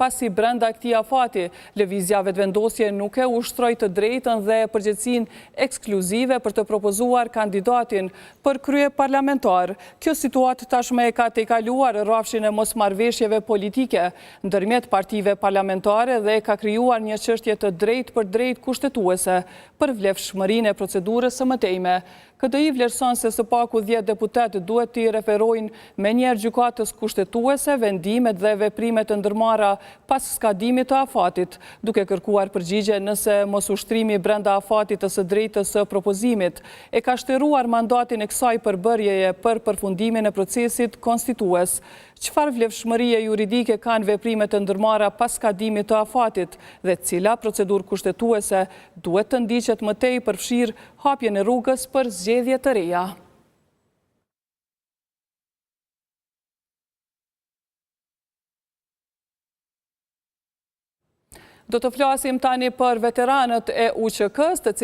pasi brenda këtij afati, lëvizja vetëvendosje nuk e ushtroi të drejtën dhe përgjegjësinë ekskluzive për të propozuar kandidatin për krye parlamentar. Kjo situatë tashmë e ka tejkaluar rrafshin e mosmarrëveshjeve politike ndërmjet partive parlamentare dhe ka krijuar një çështje të drejtë për drejtë kushtetuese për vlefshmërinë e procedurës së mëtejme. KDI vlerëson se së paku 10 deputet duhet t'i referojnë me njerë gjykatës kushtetuese vendimet dhe veprimet të ndërmarra pas skadimit të afatit, duke kërkuar përgjigje nëse mos ushtrimi brenda afatit të së drejtës së propozimit e ka shtëruar mandatin e kësaj përbërjeje për përfundimin e procesit konstitues. Çfarë vlefshmërie juridike kanë veprimet të ndërmarra pas skadimit të afatit dhe cila procedurë kushtetuese duhet të ndiqet më tej përfshirë hapjen e rrugës për zgjedhje të reja. Do të flasim tani për veteranët e UÇK-s, të cilët